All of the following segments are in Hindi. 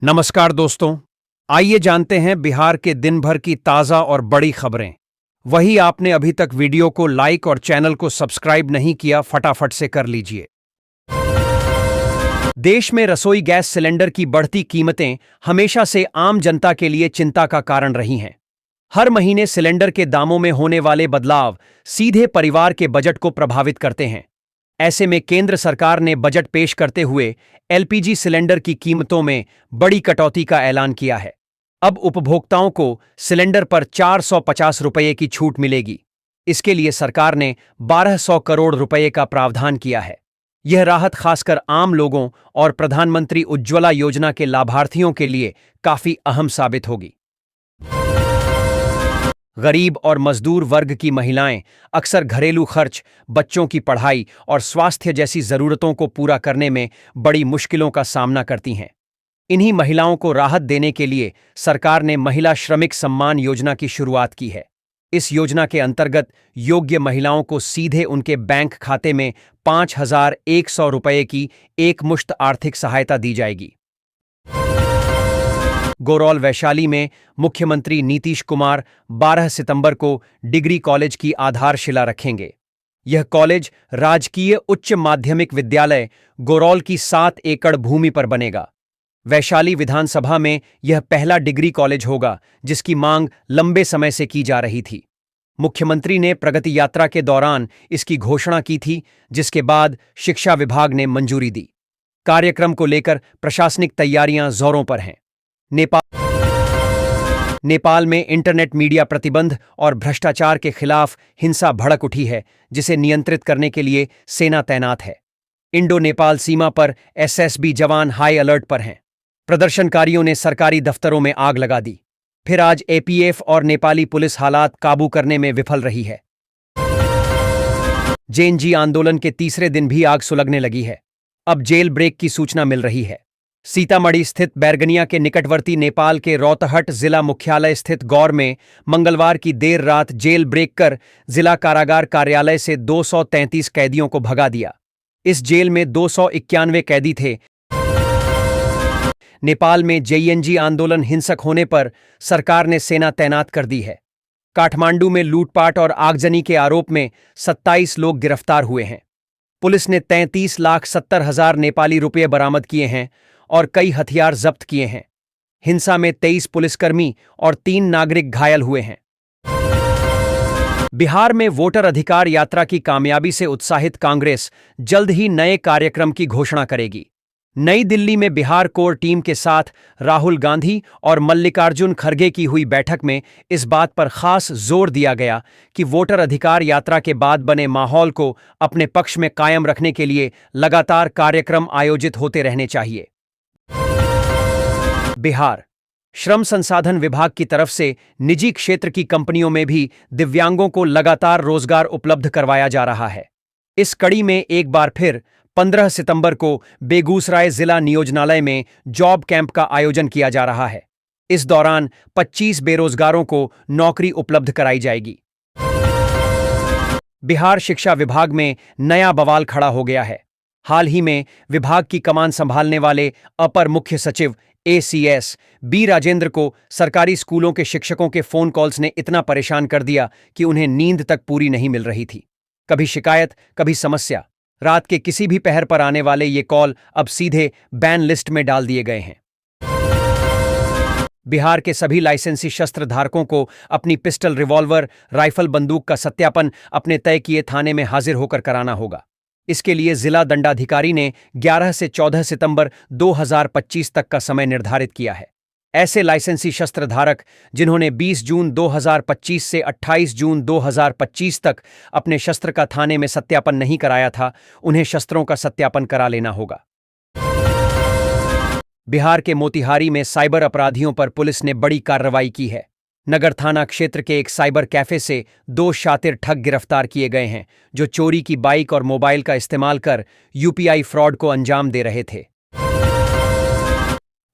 नमस्कार दोस्तों, आइए जानते हैं बिहार के दिन भर की ताज़ा और बड़ी खबरें। वही आपने अभी तक वीडियो को लाइक और चैनल को सब्सक्राइब नहीं किया, फटाफट से कर लीजिए। देश में रसोई गैस सिलेंडर की बढ़ती कीमतें हमेशा से आम जनता के लिए चिंता का कारण रही हैं। हर महीने सिलेंडर के दामों में होने वाले बदलाव सीधे परिवार के बजट को प्रभावित करते हैं। ऐसे में केंद्र सरकार ने बजट पेश करते हुए एलपीजी सिलेंडर की कीमतों में बड़ी कटौती का ऐलान किया है। अब उपभोक्ताओं को सिलेंडर पर 450 रुपये की छूट मिलेगी। इसके लिए सरकार ने 1200 करोड़ रुपये का प्रावधान किया है। यह राहत खासकर आम लोगों और प्रधानमंत्री उज्ज्वला योजना के लाभार्थियों के लिए काफी अहम साबित होगी। गरीब और मजदूर वर्ग की महिलाएं अक्सर घरेलू खर्च, बच्चों की पढ़ाई और स्वास्थ्य जैसी जरूरतों को पूरा करने में बड़ी मुश्किलों का सामना करती हैं। इन्हीं महिलाओं को राहत देने के लिए सरकार ने महिला श्रमिक सम्मान योजना की शुरुआत की है। इस योजना के अंतर्गत योग्य महिलाओं को सीधे उनके बैंक खाते में 5,100 रुपये की एकमुश्त आर्थिक सहायता दी जाएगी। गोरौल वैशाली में मुख्यमंत्री नीतीश कुमार 12 सितंबर को डिग्री कॉलेज की आधारशिला रखेंगे। यह कॉलेज राजकीय उच्च माध्यमिक विद्यालय गोरौल की 7 एकड़ भूमि पर बनेगा। वैशाली विधानसभा में यह पहला डिग्री कॉलेज होगा जिसकी मांग लंबे समय से की जा रही थी। मुख्यमंत्री ने प्रगति यात्रा के दौरान इसकी घोषणा की थी, जिसके बाद शिक्षा विभाग ने मंजूरी दी। कार्यक्रम को लेकर प्रशासनिक तैयारियां जोरों पर हैं। नेपाल में इंटरनेट मीडिया प्रतिबंध और भ्रष्टाचार के खिलाफ हिंसा भड़क उठी है, जिसे नियंत्रित करने के लिए सेना तैनात है। इंडो नेपाल सीमा पर एसएसबी जवान हाई अलर्ट पर हैं। प्रदर्शनकारियों ने सरकारी दफ्तरों में आग लगा दी। फिर आज एपीएफ और नेपाली पुलिस हालात काबू करने में विफल रही है। जेएनजी आंदोलन के तीसरे दिन भी आग सुलगने लगी है। अब जेल ब्रेक की सूचना मिल रही है। सीतामढ़ी स्थित बैरगनिया के निकटवर्ती नेपाल के रौतहट जिला मुख्यालय स्थित गौर में मंगलवार की देर रात जेल ब्रेक कर जिला कारागार कार्यालय से 233 कैदियों को भगा दिया। इस जेल में 291 कैदी थे। नेपाल में जेएनजी आंदोलन हिंसक होने पर सरकार ने सेना तैनात कर दी है। काठमांडू में लूटपाट और आगजनी के आरोप में 27 लोग गिरफ्तार हुए हैं। पुलिस ने 33,70,000 नेपाली रुपये बरामद किए हैं और कई हथियार जब्त किए हैं। हिंसा में 23 पुलिसकर्मी और 3 नागरिक घायल हुए हैं। बिहार में वोटर अधिकार यात्रा की कामयाबी से उत्साहित कांग्रेस जल्द ही नए कार्यक्रम की घोषणा करेगी। नई दिल्ली में बिहार कोर टीम के साथ राहुल गांधी और मल्लिकार्जुन खड़गे की हुई बैठक में इस बात पर खास जोर दिया गया कि वोटर अधिकार यात्रा के बाद बने माहौल को अपने पक्ष में कायम रखने के लिए लगातार कार्यक्रम आयोजित होते रहने चाहिए। बिहार श्रम संसाधन विभाग की तरफ से निजी क्षेत्र की कंपनियों में भी दिव्यांगों को लगातार रोजगार उपलब्ध करवाया जा रहा है। इस कड़ी में एक बार फिर 15 सितंबर को बेगूसराय जिला नियोजनालय में जॉब कैंप का आयोजन किया जा रहा है। इस दौरान 25 बेरोजगारों को नौकरी उपलब्ध कराई जाएगी। बिहार शिक्षा विभाग में नया बवाल खड़ा हो गया है। हाल ही में विभाग की कमान संभालने वाले अपर मुख्य सचिव एसीएस बी राजेंद्र को सरकारी स्कूलों के शिक्षकों के फोन कॉल्स ने इतना परेशान कर दिया कि उन्हें नींद तक पूरी नहीं मिल रही थी। कभी शिकायत, कभी समस्या। रात के किसी भी पहर पर आने वाले ये कॉल अब सीधे बैन लिस्ट में डाल दिए गए हैं। बिहार के सभी लाइसेंसी शस्त्र धारकों को अपनी पिस्टल, रिवॉल्वर, राइफल, बंदूक का सत्यापन अपने तय किए थाने में हाजिर होकर कराना होगा। इसके लिए जिला दंडाधिकारी ने 11 से 14 सितंबर 2025 तक का समय निर्धारित किया है। ऐसे लाइसेंसी शस्त्र धारक जिन्होंने 20 जून 2025 से 28 जून 2025 तक अपने शस्त्र का थाने में सत्यापन नहीं कराया था, उन्हें शस्त्रों का सत्यापन करा लेना होगा। बिहार के मोतिहारी में साइबर अपराधियों पर पुलिस ने बड़ी कार्रवाई की है। नगर थाना क्षेत्र के एक साइबर कैफे से 2 शातिर ठग गिरफ्तार किए गए हैं, जो चोरी की बाइक और मोबाइल का इस्तेमाल कर यूपीआई फ्रॉड को अंजाम दे रहे थे।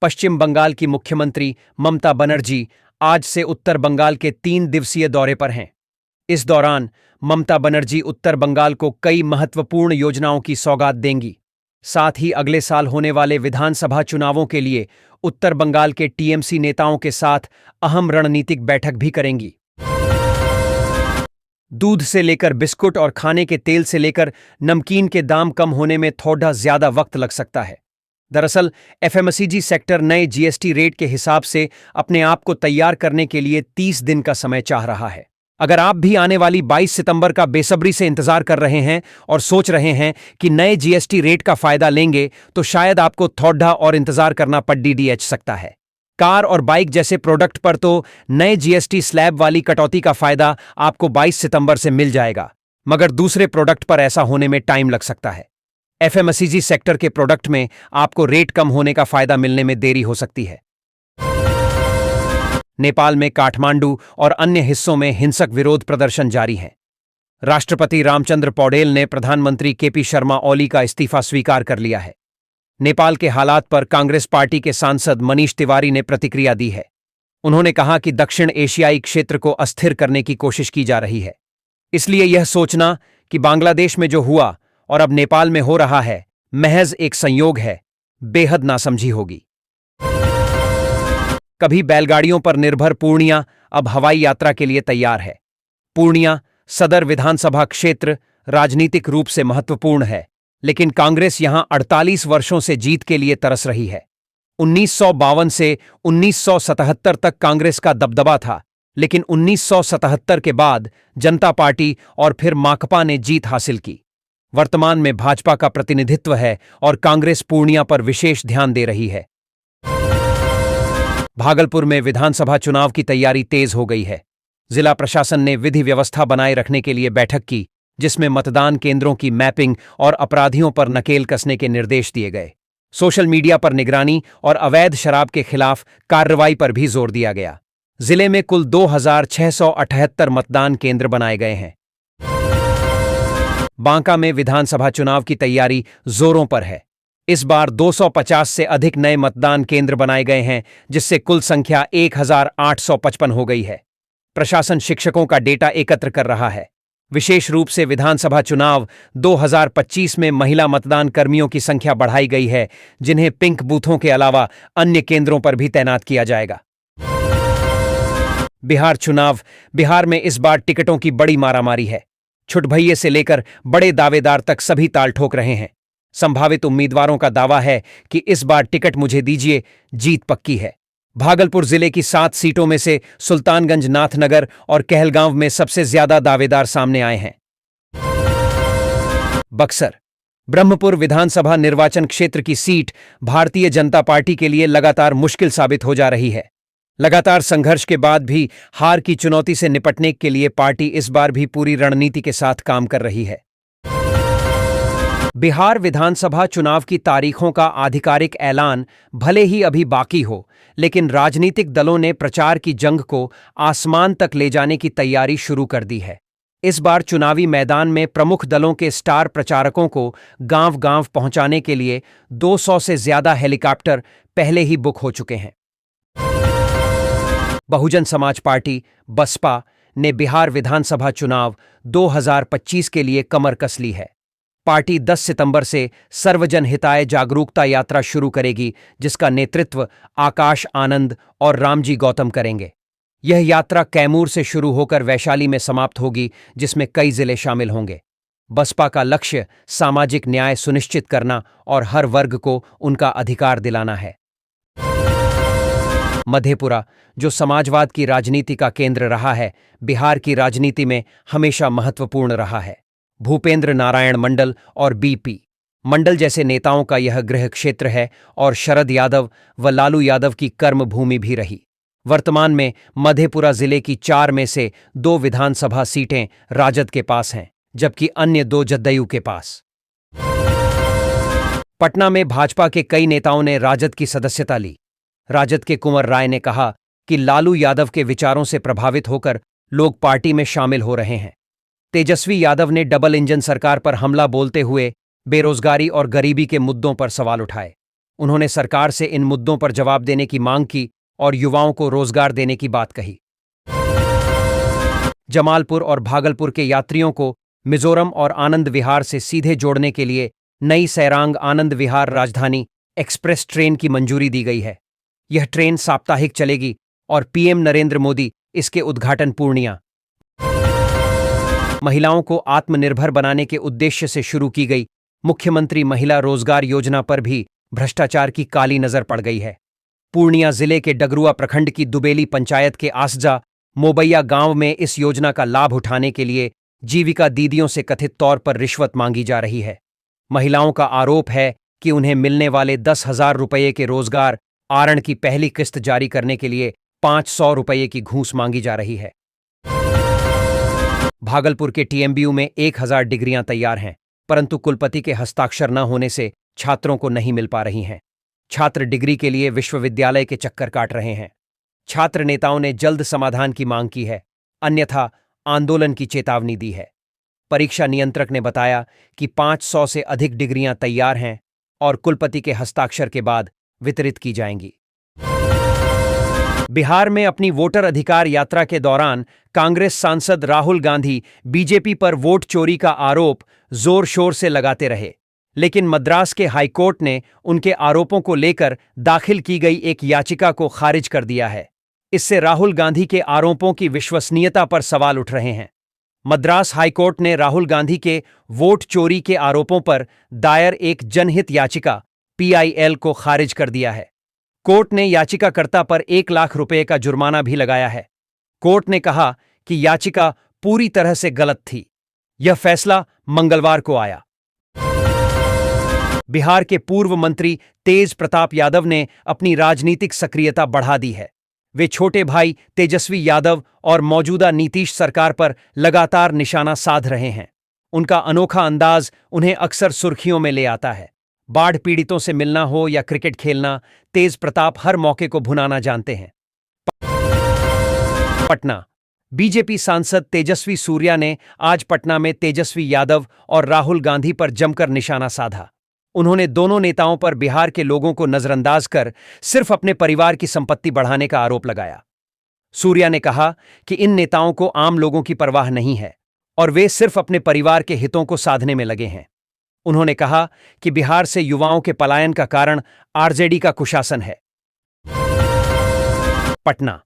पश्चिम बंगाल की मुख्यमंत्री ममता बनर्जी आज से उत्तर बंगाल के 3 दिवसीय दौरे पर हैं। इस दौरान ममता बनर्जी उत्तर बंगाल को कई महत्वपूर्ण योजनाओं की सौगात देंगी। साथ ही अगले साल होने वाले विधानसभा चुनावों के लिए उत्तर बंगाल के टीएमसी नेताओं के साथ अहम रणनीतिक बैठक भी करेंगी। दूध से लेकर बिस्कुट और खाने के तेल से लेकर नमकीन के दाम कम होने में थोड़ा ज्यादा वक्त लग सकता है। दरअसल एफएमसीजी सेक्टर नए जीएसटी रेट के हिसाब से अपने आप को तैयार करने के लिए 30 दिन का समय चाह रहा है। अगर आप भी आने वाली 22 सितंबर का बेसब्री से इंतजार कर रहे हैं और सोच रहे हैं कि नए जीएसटी रेट का फायदा लेंगे, तो शायद आपको थोड़ा और इंतजार करना पड़ सकता है। कार और बाइक जैसे प्रोडक्ट पर तो नए जीएसटी स्लैब वाली कटौती का फायदा आपको 22 सितंबर से मिल जाएगा, मगर दूसरे प्रोडक्ट पर ऐसा होने में टाइम लग सकता है। एफएमसीजी सेक्टर के प्रोडक्ट में आपको रेट कम होने का फायदा मिलने में देरी हो सकती है। नेपाल में काठमांडू और अन्य हिस्सों में हिंसक विरोध प्रदर्शन जारी हैं। राष्ट्रपति रामचंद्र पौडेल ने प्रधानमंत्री केपी शर्मा ओली का इस्तीफा स्वीकार कर लिया है। नेपाल के हालात पर कांग्रेस पार्टी के सांसद मनीष तिवारी ने प्रतिक्रिया दी है। उन्होंने कहा कि दक्षिण एशियाई क्षेत्र को अस्थिर करने की कोशिश की जा रही है, इसलिए यह सोचना कि बांग्लादेश में जो हुआ और अब नेपाल में हो रहा है महज एक संयोग है, बेहद नासमझी होगी। कभी बैलगाड़ियों पर निर्भर पूर्णिया अब हवाई यात्रा के लिए तैयार है। पूर्णिया सदर विधानसभा क्षेत्र राजनीतिक रूप से महत्वपूर्ण है, लेकिन कांग्रेस यहां 48 वर्षों से जीत के लिए तरस रही है। 1952 से 1977 तक कांग्रेस का दबदबा था, लेकिन 1977 के बाद जनता पार्टी और फिर माकपा ने जीत हासिल की। वर्तमान में भाजपा का प्रतिनिधित्व है और कांग्रेस पूर्णिया पर विशेष ध्यान दे रही है। भागलपुर में विधानसभा चुनाव की तैयारी तेज हो गई है। जिला प्रशासन ने विधि व्यवस्था बनाए रखने के लिए बैठक की, जिसमें मतदान केंद्रों की मैपिंग और अपराधियों पर नकेल कसने के निर्देश दिए गए। सोशल मीडिया पर निगरानी और अवैध शराब के खिलाफ कार्रवाई पर भी जोर दिया गया। जिले में कुल 2678 मतदान केंद्र बनाए गए हैं। बांका में विधानसभा चुनाव की तैयारी जोरों पर है। इस बार 250 से अधिक नए मतदान केंद्र बनाए गए हैं, जिससे कुल संख्या 1855 हो गई है। प्रशासन शिक्षकों का डेटा एकत्र कर रहा है। विशेष रूप से विधानसभा चुनाव 2025 में महिला मतदान कर्मियों की संख्या बढ़ाई गई है, जिन्हें पिंक बूथों के अलावा अन्य केंद्रों पर भी तैनात किया जाएगा। बिहार चुनाव। बिहार में इस बार टिकटों की बड़ी मारामारी है। छुटभइये से लेकर बड़े दावेदार तक सभी ताल ठोक रहे हैं। संभावित उम्मीदवारों का दावा है कि इस बार टिकट मुझे दीजिए, जीत पक्की है। भागलपुर जिले की 7 सीटों में से सुल्तानगंज, नाथनगर और कहलगांव में सबसे ज्यादा दावेदार सामने आए हैं। बक्सर। ब्रह्मपुर विधानसभा निर्वाचन क्षेत्र की सीट भारतीय जनता पार्टी के लिए लगातार मुश्किल साबित हो जा रही है। लगातार संघर्ष के बाद भी हार की चुनौती से निपटने के लिए पार्टी इस बार भी पूरी रणनीति के साथ काम कर रही है। बिहार विधानसभा चुनाव की तारीखों का आधिकारिक ऐलान भले ही अभी बाकी हो, लेकिन राजनीतिक दलों ने प्रचार की जंग को आसमान तक ले जाने की तैयारी शुरू कर दी है। इस बार चुनावी मैदान में प्रमुख दलों के स्टार प्रचारकों को गांव-गांव पहुंचाने के लिए 200 से ज्यादा हेलीकॉप्टर पहले ही बुक हो चुके हैं। बहुजन समाज पार्टी बसपा ने बिहार विधानसभा चुनाव 2025 के लिए कमर कस ली है। पार्टी 10 सितंबर से सर्वजन हिताय जागरूकता यात्रा शुरू करेगी, जिसका नेतृत्व आकाश आनंद और रामजी गौतम करेंगे। यह यात्रा कैमूर से शुरू होकर वैशाली में समाप्त होगी, जिसमें कई जिले शामिल होंगे। बसपा का लक्ष्य सामाजिक न्याय सुनिश्चित करना और हर वर्ग को उनका अधिकार दिलाना है। मधेपुरा, जो समाजवाद की राजनीति का केंद्र रहा है, बिहार की राजनीति में हमेशा महत्वपूर्ण रहा है। भूपेंद्र नारायण मंडल और बीपी मंडल जैसे नेताओं का यह गृह क्षेत्र है और शरद यादव व लालू यादव की कर्मभूमि भी रही। वर्तमान में मधेपुरा जिले की 4 में से 2 विधानसभा सीटें राजद के पास हैं, जबकि अन्य 2 जदयू के पास। पटना में भाजपा के कई नेताओं ने राजद की सदस्यता ली। राजद के कुंवर राय ने कहा कि लालू यादव के विचारों से प्रभावित होकर लोग पार्टी में शामिल हो रहे हैं। तेजस्वी यादव ने डबल इंजन सरकार पर हमला बोलते हुए बेरोजगारी और गरीबी के मुद्दों पर सवाल उठाए। उन्होंने सरकार से इन मुद्दों पर जवाब देने की मांग की और युवाओं को रोजगार देने की बात कही। जमालपुर और भागलपुर के यात्रियों को मिजोरम और आनंद विहार से सीधे जोड़ने के लिए नई सैरांग आनंद विहार राजधानी एक्सप्रेस ट्रेन की मंजूरी दी गई है। यह ट्रेन साप्ताहिक चलेगी और पीएम नरेंद्र मोदी इसके उद्घाटन पूर्णिया महिलाओं को आत्मनिर्भर बनाने के उद्देश्य से शुरू की गई मुख्यमंत्री महिला रोजगार योजना पर भी भ्रष्टाचार की काली नजर पड़ गई है। पूर्णिया जिले के डगरुआ प्रखंड की दुबेली पंचायत के आसजा मोबैया गांव में इस योजना का लाभ उठाने के लिए जीविका दीदियों से कथित तौर पर रिश्वत मांगी जा रही है। महिलाओं का आरोप है कि उन्हें मिलने वाले 10,000 रुपये के रोजगार आरण की पहली किस्त जारी करने के लिए 500 रुपये की घूस मांगी जा रही है। भागलपुर के टीएमबीयू में 1000 डिग्रियां तैयार हैं, परंतु कुलपति के हस्ताक्षर न होने से छात्रों को नहीं मिल पा रही हैं। छात्र डिग्री के लिए विश्वविद्यालय के चक्कर काट रहे हैं। छात्र नेताओं ने जल्द समाधान की मांग की है, अन्यथा आंदोलन की चेतावनी दी है। परीक्षा नियंत्रक ने बताया कि 500 से अधिक डिग्रियां तैयार हैं और कुलपति के हस्ताक्षर के बाद वितरित की जाएंगी। बिहार में अपनी वोटर अधिकार यात्रा के दौरान कांग्रेस सांसद राहुल गांधी बीजेपी पर वोट चोरी का आरोप जोर शोर से लगाते रहे, लेकिन मद्रास के हाईकोर्ट ने उनके आरोपों को लेकर दाखिल की गई एक याचिका को खारिज कर दिया है। इससे राहुल गांधी के आरोपों की विश्वसनीयता पर सवाल उठ रहे हैं। मद्रास हाईकोर्ट ने राहुल गांधी के वोट चोरी के आरोपों पर दायर एक जनहित याचिका PIL को खारिज कर दिया है। कोर्ट ने याचिकाकर्ता पर 1 लाख रुपए का जुर्माना भी लगाया है। कोर्ट ने कहा कि याचिका पूरी तरह से गलत थी। यह फैसला मंगलवार को आया। बिहार के पूर्व मंत्री तेज प्रताप यादव ने अपनी राजनीतिक सक्रियता बढ़ा दी है। वे छोटे भाई तेजस्वी यादव और मौजूदा नीतीश सरकार पर लगातार निशाना साध रहे हैं। उनका अनोखा अंदाज उन्हें अक्सर सुर्खियों में ले आता है। बाढ़ पीड़ितों से मिलना हो या क्रिकेट खेलना, तेज प्रताप हर मौके को भुनाना जानते हैं। पटना बीजेपी सांसद तेजस्वी सूर्या ने आज पटना में तेजस्वी यादव और राहुल गांधी पर जमकर निशाना साधा। उन्होंने दोनों नेताओं पर बिहार के लोगों को नजरअंदाज कर सिर्फ अपने परिवार की संपत्ति बढ़ाने का आरोप लगाया। सूर्या ने कहा कि इन नेताओं को आम लोगों की परवाह नहीं है और वे सिर्फ अपने परिवार के हितों को साधने में लगे हैं। उन्होंने कहा कि बिहार से युवाओं के पलायन का कारण आरजेडी का कुशासन है। पटना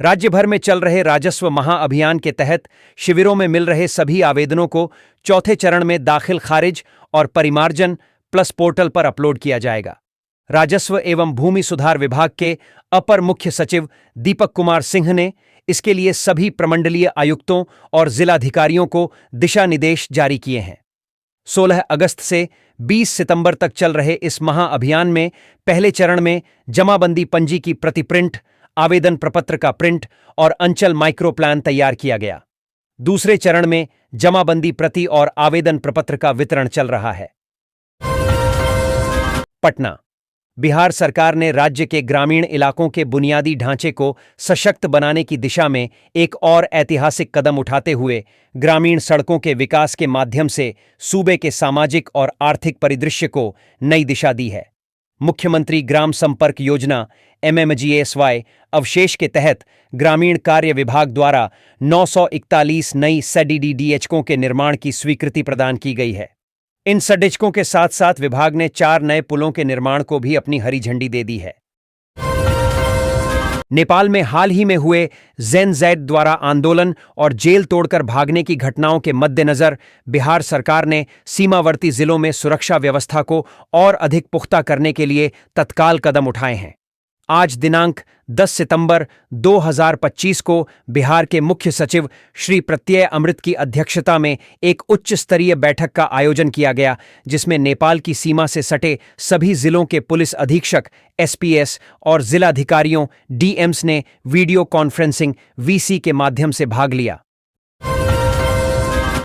राज्य भर में चल रहे राजस्व महाअभियान के तहत शिविरों में मिल रहे सभी आवेदनों को चौथे चरण में दाखिल खारिज और परिमार्जन प्लस पोर्टल पर अपलोड किया जाएगा। राजस्व एवं भूमि सुधार विभाग के अपर मुख्य सचिव दीपक कुमार सिंह ने इसके लिए सभी प्रमंडलीय आयुक्तों और जिलाधिकारियों को दिशा निर्देश जारी किए हैं। 16 अगस्त से 20 सितंबर तक चल रहे इस महाअभियान में पहले चरण में जमाबंदी पंजी की प्रति प्रिंट, आवेदन प्रपत्र का प्रिंट और अंचल माइक्रो प्लान तैयार किया गया। दूसरे चरण में जमाबंदी प्रति और आवेदन प्रपत्र का वितरण चल रहा है। पटना बिहार सरकार ने राज्य के ग्रामीण इलाकों के बुनियादी ढांचे को सशक्त बनाने की दिशा में एक और ऐतिहासिक कदम उठाते हुए ग्रामीण सड़कों के विकास के माध्यम से सूबे के सामाजिक और आर्थिक परिदृश्य को नई दिशा दी है। मुख्यमंत्री ग्राम संपर्क योजना MMGSY अवशेष के तहत ग्रामीण कार्य विभाग द्वारा 941 नई सडीडीएचकों के निर्माण की स्वीकृति प्रदान की गई है। इन सडिचकों के साथ साथ विभाग ने 4 नए पुलों के निर्माण को भी अपनी हरी झंडी दे दी है। नेपाल में हाल ही में हुए ZEN-Z द्वारा आंदोलन और जेल तोड़कर भागने की घटनाओं के मद्देनजर बिहार सरकार ने सीमावर्ती जिलों में सुरक्षा व्यवस्था को और अधिक पुख्ता करने के लिए तत्काल कदम उठाए हैं। आज दिनांक 10 सितंबर 2025 को बिहार के मुख्य सचिव श्री प्रत्यय अमृत की अध्यक्षता में एक उच्च स्तरीय बैठक का आयोजन किया गया, जिसमें नेपाल की सीमा से सटे सभी जिलों के पुलिस अधीक्षक SPS और जिलाधिकारियों DMs ने वीडियो कॉन्फ्रेंसिंग VC के माध्यम से भाग लिया।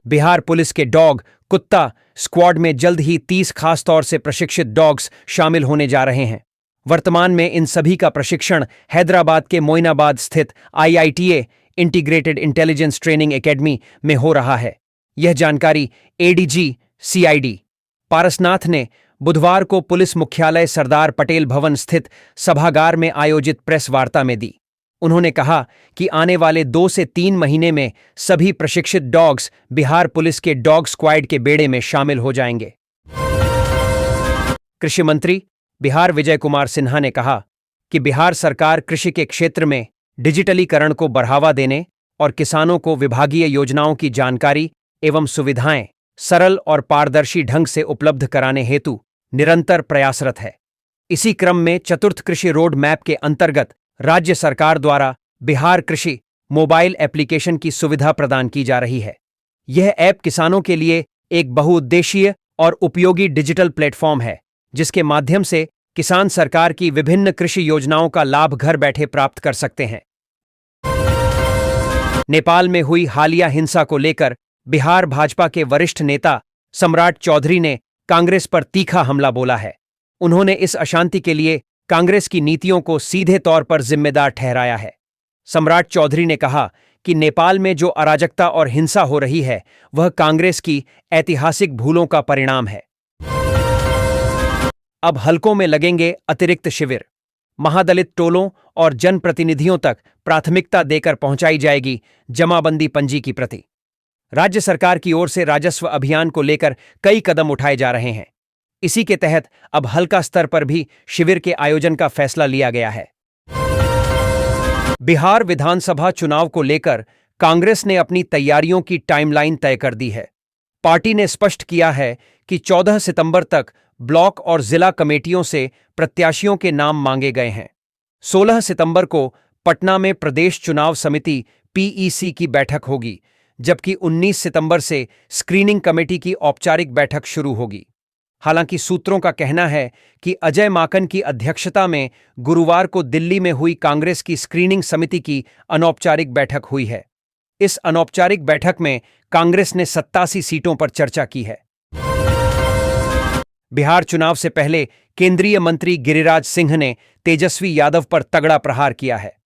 बिहार पुलिस के डॉग कुत्ता स्क्वाड में जल्द ही 30 खासतौर से प्रशिक्षित डॉग्स शामिल होने जा रहे हैं। वर्तमान में इन सभी का प्रशिक्षण हैदराबाद के मोइनाबाद स्थित IITA integrated intelligence training academy में हो रहा है। यह जानकारी ADG CID पारसनाथ ने बुधवार को पुलिस मुख्यालय सरदार पटेल भवन स्थित सभागार में आयोजित प्रेस वार्ता में दी। उन्होंने कहा कि आने वाले 2 से 3 महीने में सभी प्रशिक्षित डॉग्स बिहार पुलिस के डॉग स्क्वाड के बेड़े में शामिल हो जाएंगे। कृषि मंत्री बिहार विजय कुमार सिन्हा ने कहा कि बिहार सरकार कृषि के क्षेत्र में डिजिटलीकरण को बढ़ावा देने और किसानों को विभागीय योजनाओं की जानकारी एवं सुविधाएं सरल और पारदर्शी ढंग से उपलब्ध कराने हेतु निरंतर प्रयासरत है। इसी क्रम में चतुर्थ कृषि रोड मैप के अंतर्गत राज्य सरकार द्वारा बिहार कृषि मोबाइल एप्लीकेशन की सुविधा प्रदान की जा रही है। यह ऐप किसानों के लिए एक बहुउद्देशीय और उपयोगी डिजिटल प्लेटफॉर्म है, जिसके माध्यम से किसान सरकार की विभिन्न कृषि योजनाओं का लाभ घर बैठे प्राप्त कर सकते हैं। नेपाल में हुई हालिया हिंसा को लेकर बिहार भाजपा के वरिष्ठ नेता सम्राट चौधरी ने कांग्रेस पर तीखा हमला बोला है। उन्होंने इस अशांति के लिए कांग्रेस की नीतियों को सीधे तौर पर जिम्मेदार ठहराया है। सम्राट चौधरी ने कहा कि नेपाल में जो अराजकता और हिंसा हो रही है वह कांग्रेस की ऐतिहासिक भूलों का परिणाम है। अब हलकों में लगेंगे अतिरिक्त शिविर। महादलित टोलों और जनप्रतिनिधियों तक प्राथमिकता देकर पहुंचाई जाएगी जमाबंदी पंजी की प्रति। राज्य सरकार की ओर से राजस्व अभियान को लेकर कई कदम उठाए जा रहे हैं। इसी के तहत अब हल्का स्तर पर भी शिविर के आयोजन का फैसला लिया गया है। बिहार विधानसभा चुनाव को लेकर कांग्रेस ने अपनी तैयारियों की टाइमलाइन तय कर दी है। पार्टी ने स्पष्ट किया है कि 14 सितंबर तक ब्लॉक और जिला कमेटियों से प्रत्याशियों के नाम मांगे गए हैं। 16 सितंबर को पटना में प्रदेश चुनाव समिति पीईसी की बैठक होगी, जबकि 19 सितंबर से स्क्रीनिंग कमेटी की औपचारिक बैठक शुरू होगी। हालांकि सूत्रों का कहना है कि अजय माकन की अध्यक्षता में गुरुवार को दिल्ली में हुई कांग्रेस की स्क्रीनिंग समिति की अनौपचारिक बैठक हुई है। इस अनौपचारिक बैठक में कांग्रेस ने 87 सीटों पर चर्चा की है। बिहार चुनाव से पहले केंद्रीय मंत्री गिरिराज सिंह ने तेजस्वी यादव पर तगड़ा प्रहार किया है।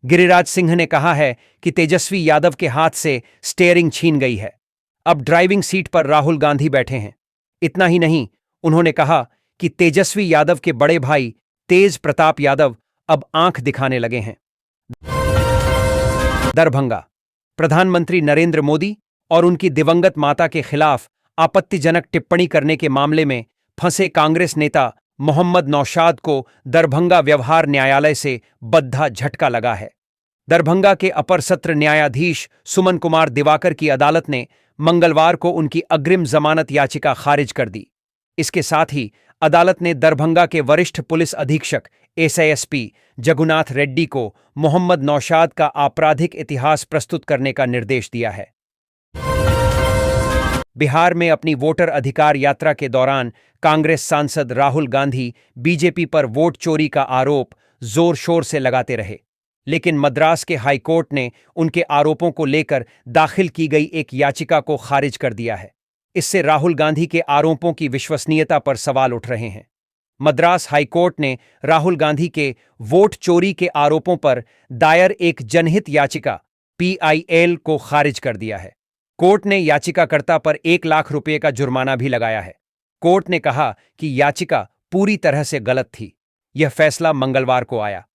गिरिराज सिंह ने कहा है कि तेजस्वी यादव के हाथ से स्टीयरिंग छीन गई है। अब ड्राइविंग सीट पर राहुल गांधी बैठे हैं। इतना ही नहीं, उन्होंने कहा कि तेजस्वी यादव के बड़े भाई तेज प्रताप यादव अब आंख दिखाने लगे हैं। दरभंगा। प्रधानमंत्री नरेंद्र मोदी और उनकी दिवंगत माता के खिलाफ आपत्तिजनक टिप्पणी करने के मामले में फंसे कांग्रेस नेता मोहम्मद नौशाद को दरभंगा व्यवहार न्यायालय से बद्धा झटका लगा है। दरभंगा के अपर सत्र न्यायाधीश सुमन कुमार दिवाकर की अदालत ने मंगलवार को उनकी अग्रिम जमानत याचिका खारिज कर दी। इसके साथ ही अदालत ने दरभंगा के वरिष्ठ पुलिस अधीक्षक एसआईएसपी जगुनाथ रेड्डी को मोहम्मद नौशाद का आपराधिक इतिहास प्रस्तुत करने का निर्देश दिया है। बिहार में अपनी वोटर अधिकार यात्रा के दौरान कांग्रेस सांसद राहुल गांधी बीजेपी पर वोट चोरी का आरोप जोर शोर से लगाते रहे, लेकिन मद्रास के हाईकोर्ट ने उनके आरोपों को लेकर दाखिल की गई एक याचिका को खारिज कर दिया है। इससे राहुल गांधी के आरोपों की विश्वसनीयता पर सवाल उठ रहे हैं। मद्रास हाईकोर्ट ने राहुल गांधी के वोट चोरी के आरोपों पर दायर एक जनहित याचिका पीआईएल को खारिज कर दिया है। कोर्ट ने याचिकाकर्ता पर 1 लाख रुपए का जुर्माना भी लगाया है। कोर्ट ने कहा कि याचिका पूरी तरह से गलत थी। यह फैसला मंगलवार को आया।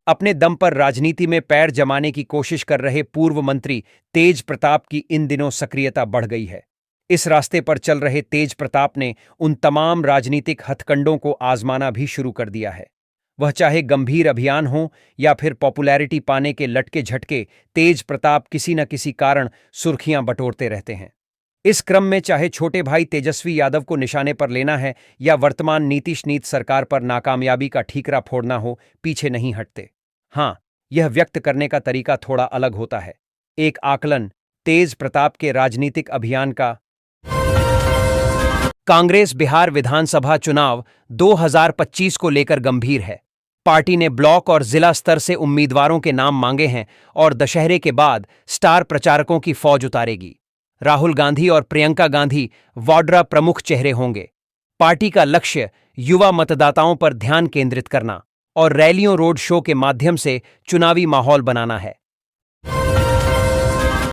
अपने दम पर राजनीति में पैर जमाने की कोशिश कर रहे पूर्व मंत्री तेज प्रताप की इन दिनों सक्रियता बढ़ गई है। इस रास्ते पर चल रहे तेज प्रताप ने उन तमाम राजनीतिक हथकंडों को आजमाना भी शुरू कर दिया है। वह चाहे गंभीर अभियान हो या फिर पॉपुलैरिटी पाने के लटके झटके, तेज प्रताप किसी न किसी कारण सुर्खियां बटोरते रहते हैं। इस क्रम में चाहे छोटे भाई तेजस्वी यादव को निशाने पर लेना है या वर्तमान नीतीश नीत सरकार पर नाकामयाबी का ठीकरा फोड़ना हो, पीछे नहीं हटते। हाँ, यह व्यक्त करने का तरीका थोड़ा अलग होता है। एक आकलन तेज प्रताप के राजनीतिक अभियान का। कांग्रेस बिहार विधानसभा चुनाव 2025 को लेकर गंभीर है। पार्टी ने ब्लॉक और जिला स्तर से उम्मीदवारों के नाम मांगे हैं और दशहरे के बाद स्टार प्रचारकों की फौज उतारेगी। राहुल गांधी और प्रियंका गांधी वाड्रा प्रमुख चेहरे होंगे। पार्टी का लक्ष्य युवा मतदाताओं पर ध्यान केंद्रित करना और रैलियों रोड शो के माध्यम से चुनावी माहौल बनाना है।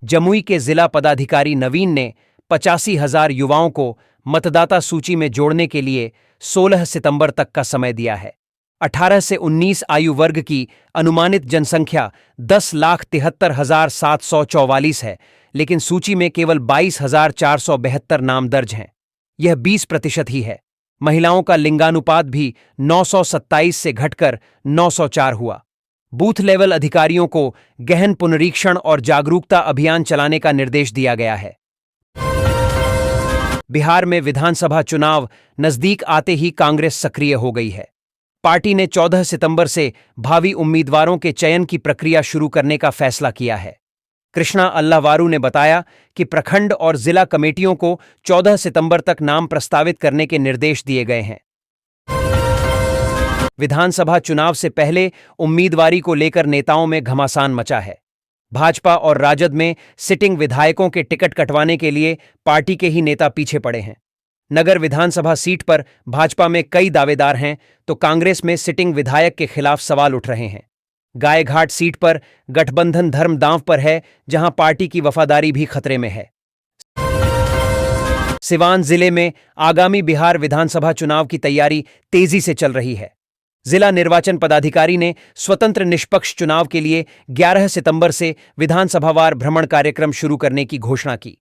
जमुई के जिला पदाधिकारी नवीन ने 85,000 युवाओं को मतदाता सूची में जोड़ने के लिए 16 सितंबर तक का समय दिया है। 18 से 19 आयु वर्ग की अनुमानित जनसंख्या 10,73,744 है, लेकिन सूची में केवल 22,472 नाम दर्ज हैं। यह 20% ही है। महिलाओं का लिंगानुपात भी 927 से घटकर 904 हुआ। बूथ लेवल अधिकारियों को गहन पुनरीक्षण और जागरूकता अभियान चलाने का निर्देश दिया गया है। बिहार में विधानसभा चुनाव नजदीक आते ही कांग्रेस सक्रिय हो गई है। पार्टी ने 14 सितंबर से भावी उम्मीदवारों के चयन की प्रक्रिया शुरू करने का फैसला किया है। कृष्णा अल्लाहवारू ने बताया कि प्रखंड और जिला कमेटियों को 14 सितंबर तक नाम प्रस्तावित करने के निर्देश दिए गए हैं। विधानसभा चुनाव से पहले उम्मीदवारी को लेकर नेताओं में घमासान मचा है। भाजपा और राजद में सिटिंग विधायकों के टिकट कटवाने के लिए पार्टी के ही नेता पीछे पड़े हैं। नगर विधानसभा सीट पर भाजपा में कई दावेदार हैं, तो कांग्रेस में सिटिंग विधायक के खिलाफ सवाल उठ रहे हैं। गायघाट सीट पर गठबंधन धर्म दांव पर है, जहां पार्टी की वफादारी भी खतरे में है। सिवान जिले में आगामी बिहार विधानसभा चुनाव की तैयारी तेजी से चल रही है। जिला निर्वाचन पदाधिकारी ने स्वतंत्र निष्पक्ष चुनाव के लिए 11 सितंबर से विधानसभावार भ्रमण कार्यक्रम शुरू करने की घोषणा की।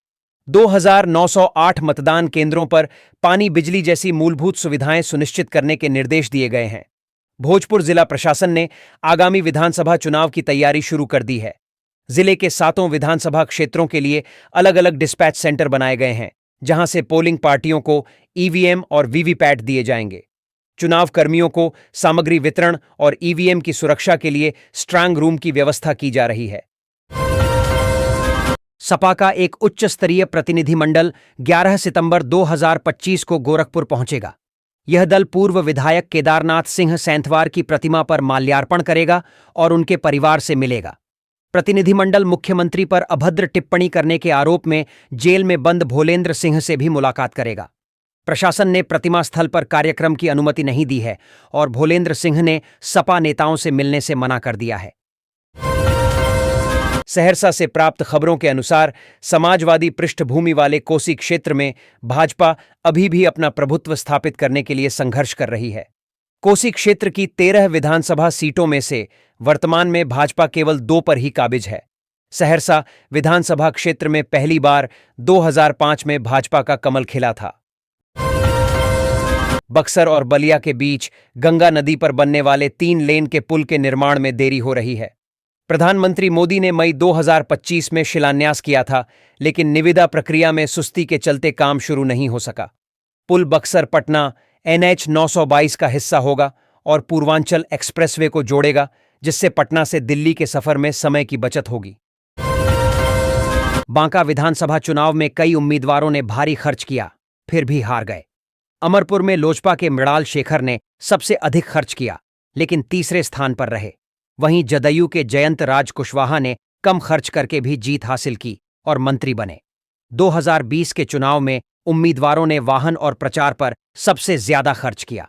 2908 मतदान केंद्रों पर पानी, बिजली जैसी मूलभूत सुविधाएं सुनिश्चित करने के निर्देश दिए गए हैं। भोजपुर जिला प्रशासन ने आगामी विधानसभा चुनाव की तैयारी शुरू कर दी है। जिले के 7 विधानसभा क्षेत्रों के लिए अलग अलग डिस्पैच सेंटर बनाए गए हैं, जहां से पोलिंग पार्टियों को ईवीएम और वीवीपैट दिए जाएंगे। चुनाव कर्मियों को सामग्री वितरण और ईवीएम की सुरक्षा के लिए स्ट्रांग रूम की व्यवस्था की जा रही है। सपा का एक उच्च स्तरीय प्रतिनिधिमंडल 11 सितंबर 2025 को गोरखपुर पहुंचेगा। यह दल पूर्व विधायक केदारनाथ सिंह सेंथवार की प्रतिमा पर माल्यार्पण करेगा और उनके परिवार से मिलेगा। प्रतिनिधिमंडल मुख्यमंत्री पर अभद्र टिप्पणी करने के आरोप में जेल में बंद भोलेंद्र सिंह से भी मुलाकात करेगा। प्रशासन ने प्रतिमा स्थल पर कार्यक्रम की अनुमति नहीं दी है और भोलेंद्र सिंह ने सपा नेताओं से मिलने से मना कर दिया है। सहरसा से प्राप्त खबरों के अनुसार समाजवादी पृष्ठभूमि वाले कोसी क्षेत्र में भाजपा अभी भी अपना प्रभुत्व स्थापित करने के लिए संघर्ष कर रही है। कोसी क्षेत्र की 13 विधानसभा सीटों में से वर्तमान में भाजपा केवल 2 पर ही काबिज है। सहरसा विधानसभा क्षेत्र में पहली बार 2005 में भाजपा का कमल खिला था। बक्सर और बलिया के बीच गंगा नदी पर बनने वाले 3 लेन के पुल के निर्माण में देरी हो रही है। प्रधानमंत्री मोदी ने मई 2025 में शिलान्यास किया था, लेकिन निविदा प्रक्रिया में सुस्ती के चलते काम शुरू नहीं हो सका। पुल बक्सर पटना NH 922 का हिस्सा होगा और पूर्वांचल एक्सप्रेसवे को जोड़ेगा, जिससे पटना से दिल्ली के सफर में समय की बचत होगी। बांका विधानसभा चुनाव में कई उम्मीदवारों ने भारी खर्च किया, फिर भी हार गए। अमरपुर में लोजपा के मृणाल शेखर ने सबसे अधिक खर्च किया, लेकिन तीसरे स्थान पर रहे। वहीं जदयू के जयंत राज कुशवाहा ने कम खर्च करके भी जीत हासिल की और मंत्री बने। 2020 के चुनाव में उम्मीदवारों ने वाहन और प्रचार पर सबसे ज्यादा खर्च किया।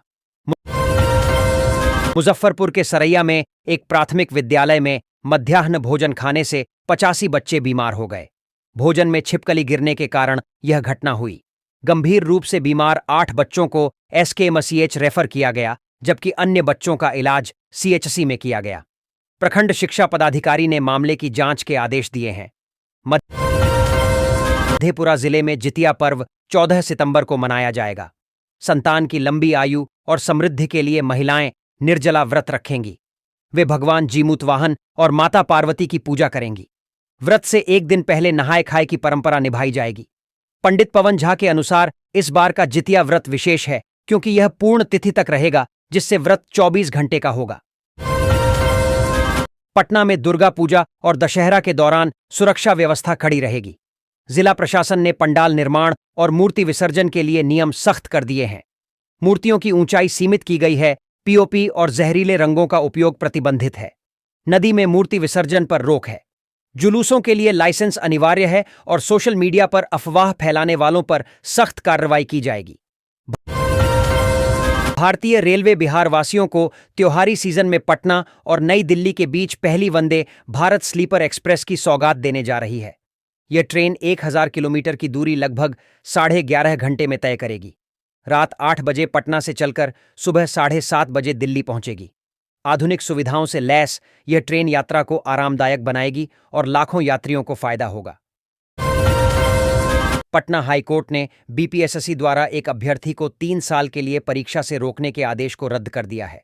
मुजफ्फरपुर के सरैया में एक प्राथमिक विद्यालय में मध्याह्न भोजन खाने से 85 बच्चे बीमार हो गए। भोजन में छिपकली गिरने के कारण यह घटना हुई। गंभीर रूप से बीमार 8 बच्चों को SKMCH रेफर किया गया, जबकि अन्य बच्चों का इलाज CHC में किया गया। प्रखंड शिक्षा पदाधिकारी ने मामले की जांच के आदेश दिए हैं। मधेपुरा जिले में जितिया पर्व 14 सितंबर को मनाया जाएगा। संतान की लंबी आयु और समृद्धि के लिए महिलाएं निर्जला व्रत रखेंगी। वे भगवान जीमूतवाहन और माता पार्वती की पूजा करेंगी। व्रत से एक दिन पहले नहाय खाए की परंपरा निभाई जाएगी। पंडित पवन झा के अनुसार इस बार का जितिया व्रत विशेष है, क्योंकि यह पूर्ण तिथि तक रहेगा, जिससे व्रत 24 घंटे का होगा। पटना में दुर्गा पूजा और दशहरा के दौरान सुरक्षा व्यवस्था कड़ी रहेगी। जिला प्रशासन ने पंडाल निर्माण और मूर्ति विसर्जन के लिए नियम सख्त कर दिए हैं। मूर्तियों की ऊंचाई सीमित की गई है। POP और जहरीले रंगों का उपयोग प्रतिबंधित है। नदी में मूर्ति विसर्जन पर रोक है। जुलूसों के लिए लाइसेंस अनिवार्य है और सोशल मीडिया पर अफवाह फैलाने वालों पर सख्त कार्रवाई की जाएगी। भारतीय रेलवे बिहार वासियों को त्योहारी सीजन में पटना और नई दिल्ली के बीच पहली वंदे भारत स्लीपर एक्सप्रेस की सौगात देने जा रही है। यह ट्रेन 1000 किलोमीटर की दूरी लगभग 11.5 घंटे में तय करेगी। रात 8 बजे पटना से चलकर सुबह 7:30 बजे दिल्ली पहुंचेगी। आधुनिक सुविधाओं से लैस यह ट्रेन यात्रा को आरामदायक बनाएगी और लाखों यात्रियों को फायदा होगा। पटना हाईकोर्ट ने बीपीएसएससी द्वारा एक अभ्यर्थी को 3 साल के लिए परीक्षा से रोकने के आदेश को रद्द कर दिया है।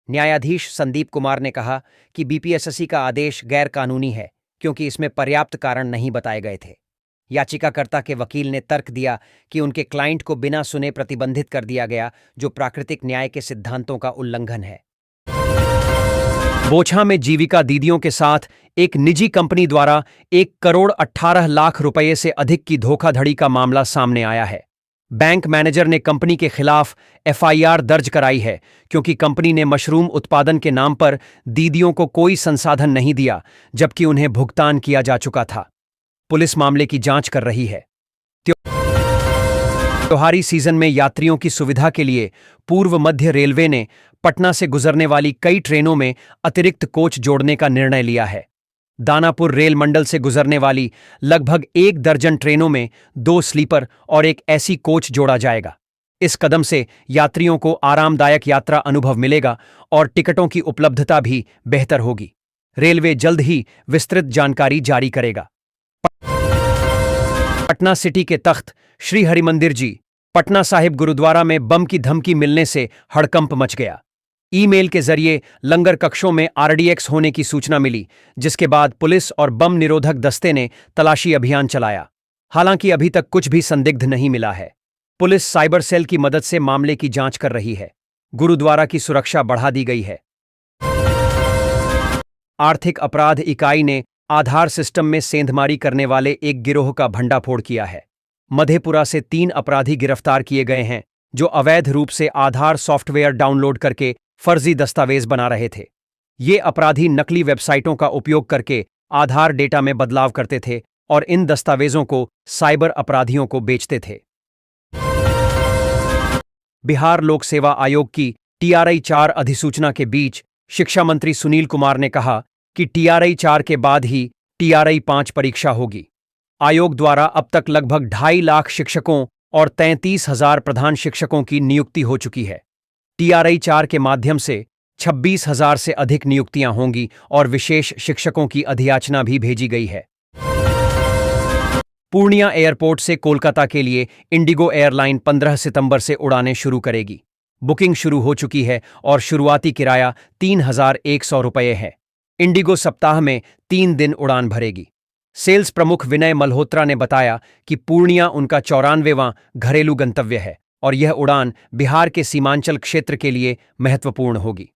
न्यायाधीश संदीप कुमार ने कहा कि बीपीएसएससी का आदेश गैर कानूनी है क्योंकि इसमें पर्याप्त कारण नहीं बताए गए थे। याचिकाकर्ता के वकील ने तर्क दिया कि उनके क्लाइंट को बिना सुने प्रतिबंधित कर दिया गया, जो प्राकृतिक न्याय के सिद्धांतों का उल्लंघन है। बोछा में जीविका दीदियों के साथ एक निजी कंपनी द्वारा 1,18,00,000 रुपये से अधिक की धोखाधड़ी का मामला सामने आया है। बैंक मैनेजर ने कंपनी के खिलाफ एफआईआर दर्ज कराई है क्योंकि कंपनी ने मशरूम उत्पादन के नाम पर दीदियों को कोई संसाधन नहीं दिया, जबकि उन्हें भुगतान किया जा चुका था। पुलिस मामले की जांच कर रही है। त्योहारी सीजन में यात्रियों की सुविधा के लिए पूर्व मध्य रेलवे ने पटना से गुजरने वाली कई ट्रेनों में अतिरिक्त कोच जोड़ने का निर्णय लिया है। दानापुर रेल मंडल से गुजरने वाली लगभग 1 दर्जन ट्रेनों में 2 स्लीपर और एक एसी कोच जोड़ा जाएगा। इस कदम से यात्रियों को आरामदायक यात्रा अनुभव मिलेगा और टिकटों की उपलब्धता भी बेहतर होगी। रेलवे जल्द ही विस्तृत जानकारी जारी करेगा। पटना सिटी के तख्त श्री हरिमंदिर जी पटना साहिब गुरुद्वारा में बम की धमकी मिलने से हड़कंप मच गया। ईमेल के जरिए लंगर कक्षों में आरडीएक्स होने की सूचना मिली, जिसके बाद पुलिस और बम निरोधक दस्ते ने तलाशी अभियान चलाया। हालांकि अभी तक कुछ भी संदिग्ध नहीं मिला है। पुलिस साइबर सेल की मदद से मामले की जांच कर रही है। गुरुद्वारा की सुरक्षा बढ़ा दी गई है। आर्थिक अपराध इकाई ने आधार सिस्टम में सेंधमारी करने वाले एक गिरोह का भंडाफोड़ किया है। मधेपुरा से 3 अपराधी गिरफ्तार किए गए हैं, जो अवैध रूप से आधार सॉफ्टवेयर डाउनलोड करके फर्जी दस्तावेज बना रहे थे। ये अपराधी नकली वेबसाइटों का उपयोग करके आधार डेटा में बदलाव करते थे और इन दस्तावेजों को साइबर अपराधियों को बेचते थे। बिहार लोक सेवा आयोग की टीआरआई 4 अधिसूचना के बीच शिक्षा मंत्री सुनील कुमार ने कहा कि टीआरआई 4 के बाद ही टीआरआई 5 परीक्षा होगी। आयोग द्वारा अब तक लगभग 2.5 लाख शिक्षकों और 33,000 प्रधान शिक्षकों की नियुक्ति हो चुकी है। टीआरआई 4 के माध्यम से 26,000 से अधिक नियुक्तियां होंगी और विशेष शिक्षकों की अधियाचना भी भेजी गई है। पूर्णिया एयरपोर्ट से कोलकाता के लिए इंडिगो एयरलाइन 15 सितंबर से उड़ानें शुरू करेगी। बुकिंग शुरू हो चुकी है और शुरुआती किराया 3,100 रुपये है। इंडिगो सप्ताह में 3 दिन उड़ान भरेगी। सेल्स प्रमुख विनय मल्होत्रा ने बताया कि पूर्णिया उनका 94वां घरेलू गंतव्य है और यह उड़ान बिहार के सीमांचल क्षेत्र के लिए महत्वपूर्ण होगी।